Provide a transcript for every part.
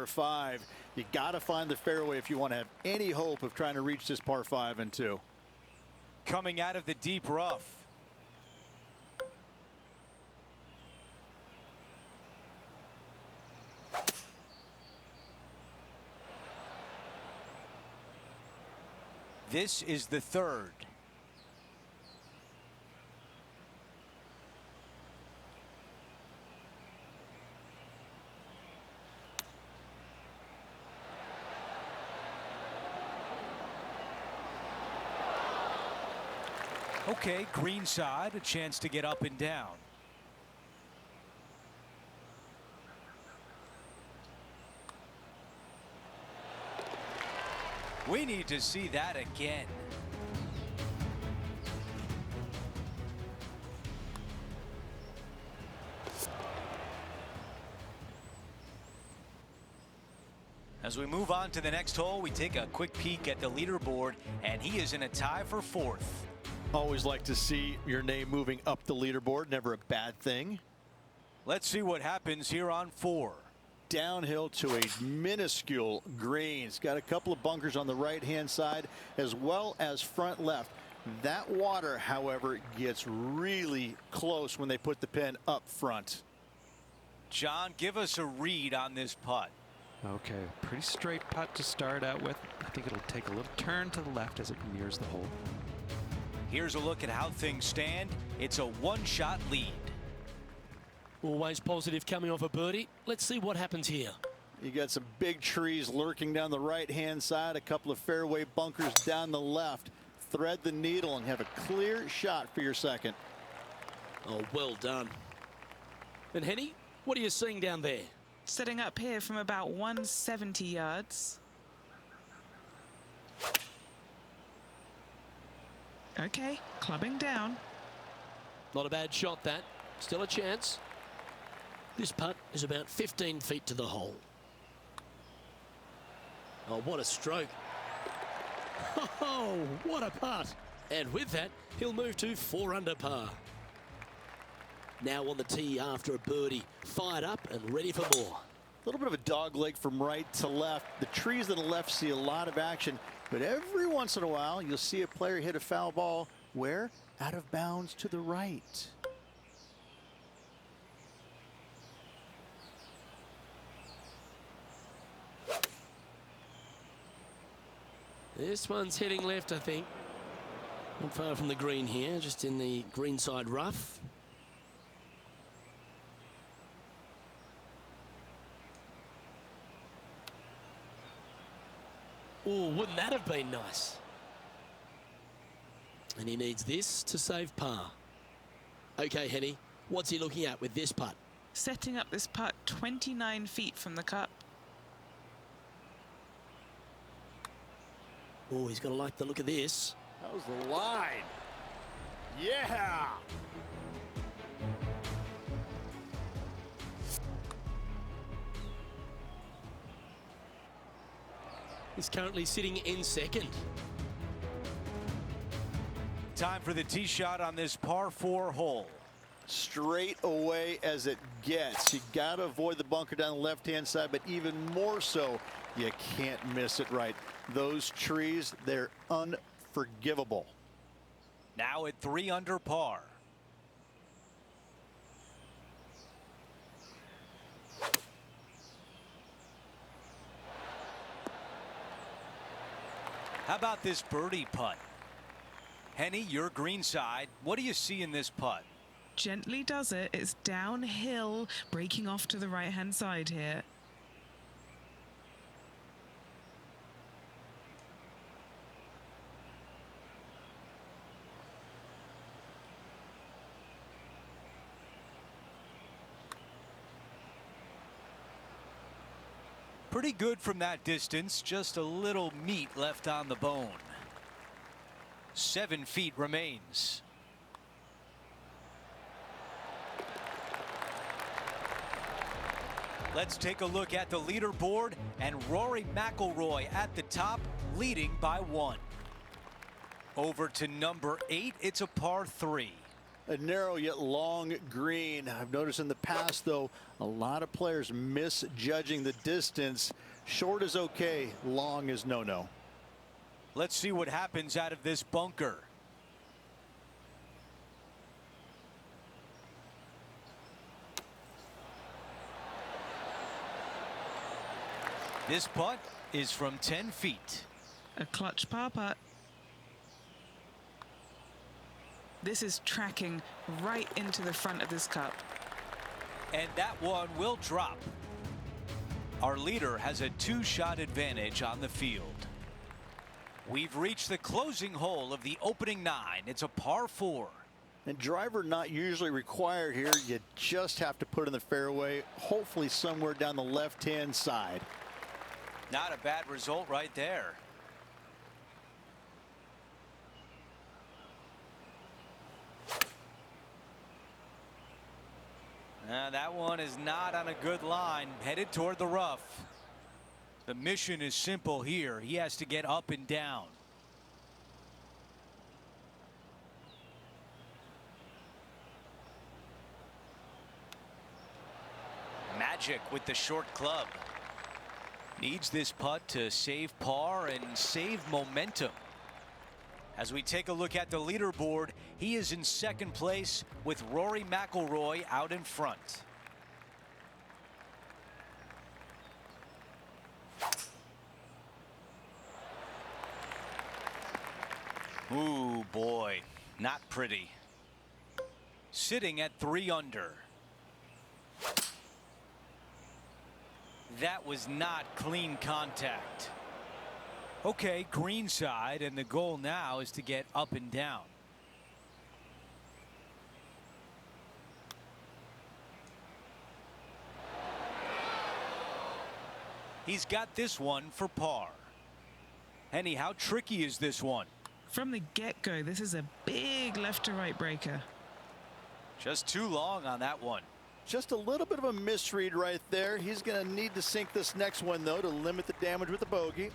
par 5. You got to find the fairway if you want to have any hope of trying to reach this par 5 and 2. Coming out of the deep rough. This is the third. Okay, green side, a chance to get up and down. We need to see that again. As we move on to the next hole, we take a quick peek at the leaderboard, and he is in a tie for 4th. Always like to see your name moving up the leaderboard. Never a bad thing. Let's see what happens here on 4. Downhill to a minuscule green. It's got a couple of bunkers on the right-hand side as well as front left. That water, however, gets really close when they put the pin up front. John, give us a read on this putt. Okay, pretty straight putt to start out with. I think it'll take a little turn to the left as it nears the hole. Here's a look at how things stand. It's a one-shot lead. Always positive coming off a birdie. Let's see what happens here. You got some big trees lurking down the right-hand side, a couple of fairway bunkers down the left. Thread the needle and have a clear shot for your second. Oh, well done. And Henny, what are you seeing down there? Setting up here from about 170 yards. Okay, clubbing down. Not a bad shot, that. Still a chance. This putt is about 15 feet to the hole. Oh, what a stroke. Oh, what a putt. And with that, he'll move to 4 under par. Now on the tee after a birdie. Fired up and ready for more. A little bit of a dog leg from right to left. The trees to the left see a lot of action, but every once in a while you'll see a player hit a foul ball where? Out of bounds to the right. This one's heading left, I think. Not far from the green here, just in the greenside rough. Oh, wouldn't that have been nice? And he needs this to save par. Okay, Henny, what's he looking at with this putt? Setting up this putt 29 feet from the cup. Oh, he's going to like the look of this. That was the line. Yeah. He's currently sitting in second. Time for the tee shot on this par 4 hole. Straight away as it gets. You got to avoid the bunker down the left-hand side, but even more so, you can't miss it right. Those trees, they're unforgivable. Now at 3 under par. How about this birdie putt? Henny, your green side. What do you see in this putt? Gently does it. It's downhill, breaking off to the right-hand side here. Pretty good from that distance, just a little meat left on the bone. 7 feet remains. Let's take a look at the leaderboard, and Rory McIlroy at the top, leading by 1. Over to number 8, it's a par 3. A narrow yet long green. I've noticed in the past, though, a lot of players misjudging the distance. Short is okay, long is no-no. Let's see what happens out of this bunker. This putt is from 10 feet. A clutch par putt. This is tracking right into the front of this cup. And that one will drop. Our leader has a 2-shot advantage on the field. We've reached the closing hole of the opening 9. It's a par 4. And driver not usually required here. You just have to put in the fairway, hopefully somewhere down the left-hand side. Not a bad result right there. That one is not on a good line, headed toward the rough. The mission is simple here. He has to get up and down. Magic with the short club. Needs this putt to save par and save momentum. As we take a look at the leaderboard, he is in second place with Rory McIlroy out in front. Ooh, boy, not pretty. Sitting at 3 under. That was not clean contact. Okay, green side, and the goal now is to get up and down. He's got this one for par. Henny, how tricky is this one? From the get-go, this is a big left to right breaker. Just too long on that one. Just a little bit of a misread right there. He's going to need to sink this next one, though, to limit the damage with the bogey.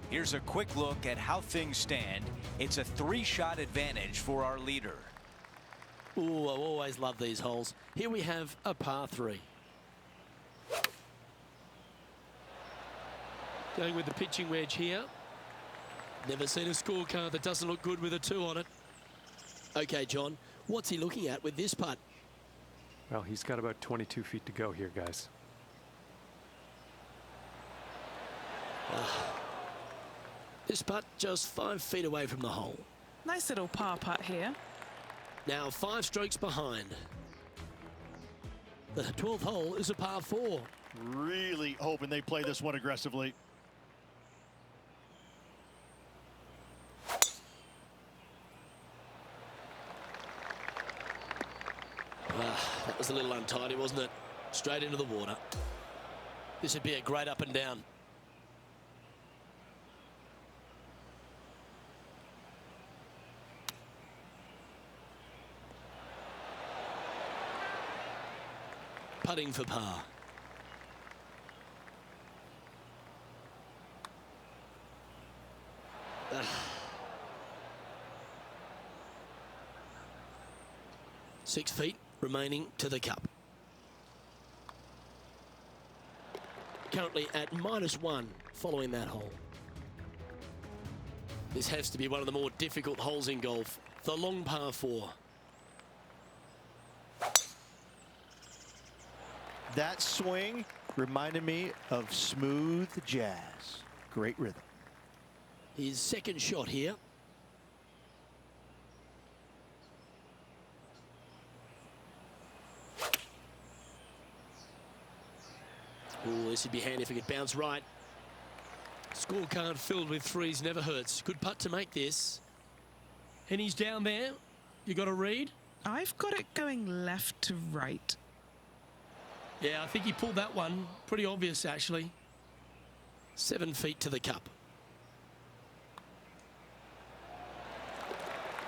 Here's a quick look at how things stand. It's a 3-shot advantage for our leader. Ooh, I always love these holes. Here we have a par 3. Going with the pitching wedge here. Never seen a scorecard that doesn't look good with a 2 on it. Okay, John, what's he looking at with this putt? Well, he's got about 22 feet to go here, guys. This putt just 5 feet away from the hole. Nice little par putt here. Now 5 strokes behind. The 12th hole is a par 4. Really hoping they play this one aggressively. That was a little untidy, wasn't it? Straight into the water. This would be a great up and down. Putting for par. Six feet remaining to the cup. Currently at -1 following that hole. This has to be one of the more difficult holes in golf. The long par 4. That swing reminded me of smooth jazz. Great rhythm. His second shot here. Oh, this would be handy if it could bounce right. Scorecard filled with 3s never hurts. Good putt to make this. And he's down there. You got a read? I've got it going left to right. Yeah, I think he pulled that one. Pretty obvious, actually. 7 feet to the cup.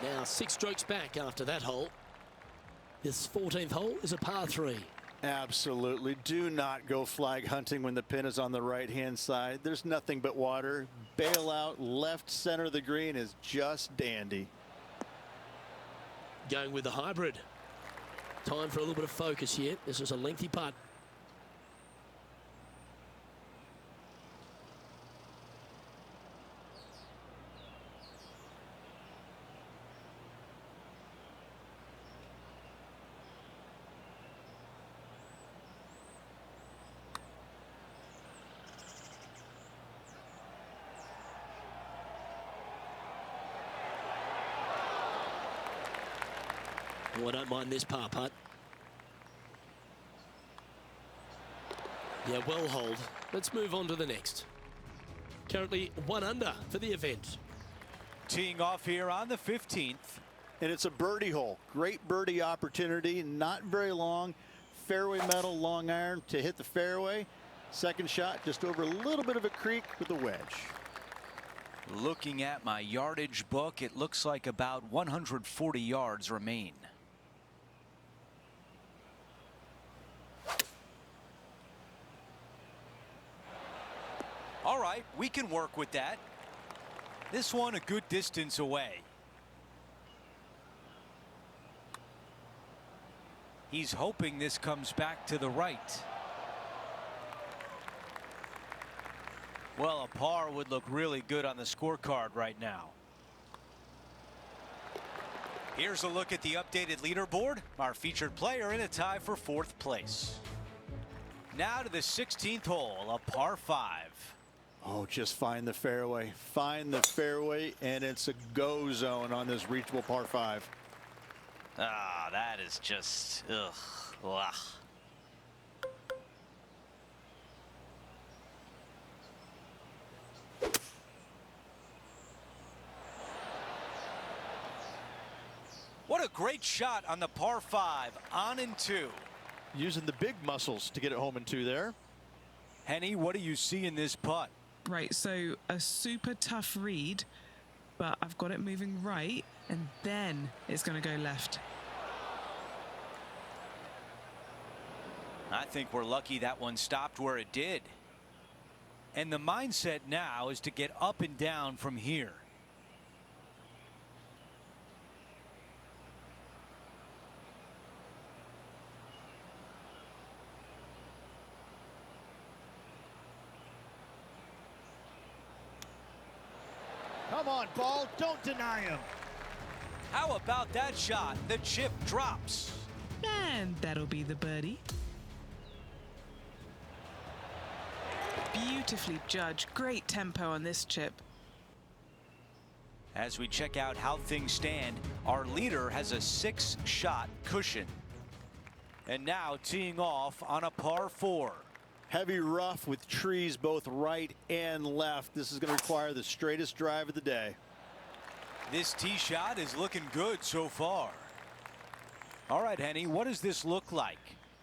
Now 6 strokes back after that hole. This 14th hole is a par 3. Absolutely. Do not go flag hunting when the pin is on the right-hand side. There's nothing but water. Bail out left center of the green is just dandy. going with the hybrid. Time for a little bit of focus here. This is a lengthy putt. Oh, I don't mind this par putt. Yeah, well hold. Let's move on to the next. Currently 1 under for the event. Teeing off here on the 15th. And it's a birdie hole. Great birdie opportunity. Not very long. Fairway metal long iron to hit the fairway. Second shot just over a little bit of a creek with a wedge. Looking at my yardage book, it looks like about 140 yards remain. All right, we can work with that. This one a good distance away. He's hoping this comes back to the right. Well, a par would look really good on the scorecard right now. Here's a look at the updated leaderboard. Our featured player in a tie for 4th place. Now to the 16th hole, a par 5. Oh, just find the fairway. Find the fairway, and it's a go zone on this reachable par 5. Ah, that is just, ugh. Ugh. What a great shot on the par 5, on and 2. Using the big muscles to get it home in 2 there. Henny, what do you see in this putt? Right, so a super tough read, but I've got it moving right, and then it's going to go left. I think we're lucky that one stopped where it did. And the mindset now is to get up and down from here. Come on, ball. Don't deny him. How about that shot? The chip drops. And that'll be the birdie. Beautifully judged. Great tempo on this chip. As we check out how things stand, our leader has a 6-shot cushion. And now teeing off on a par 4. Heavy rough with trees both right and left. This is going to require the straightest drive of the day. This tee shot is looking good so far. All right, Henny, what does this look like?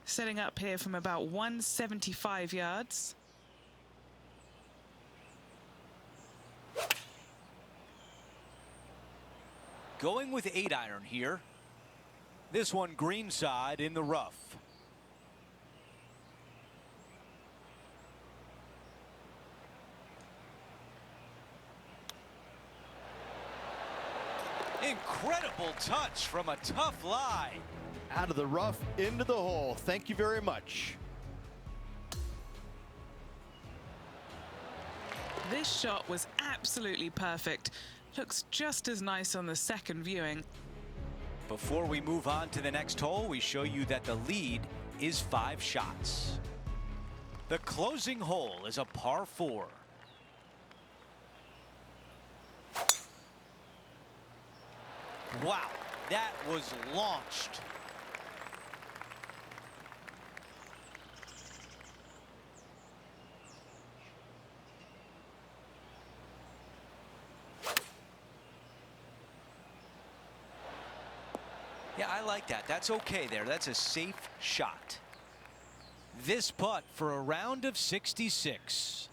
Setting up here from about 175 yards. Going with 8-iron here. This one greenside in the rough. Incredible touch from a tough lie. Out of the rough, into the hole. Thank you very much. This shot was absolutely perfect. Looks just as nice on the second viewing. Before we move on to the next hole, we show you that the lead is 5 shots. The closing hole is a par 4. Wow, that was launched. Yeah, I like that. That's okay there. That's a safe shot. This putt for a round of 66.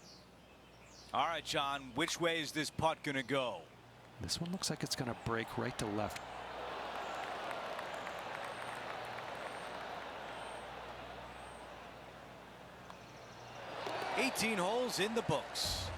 All right, John, which way is this putt going to go? This one looks like it's going to break right to left. "18 holes in the books.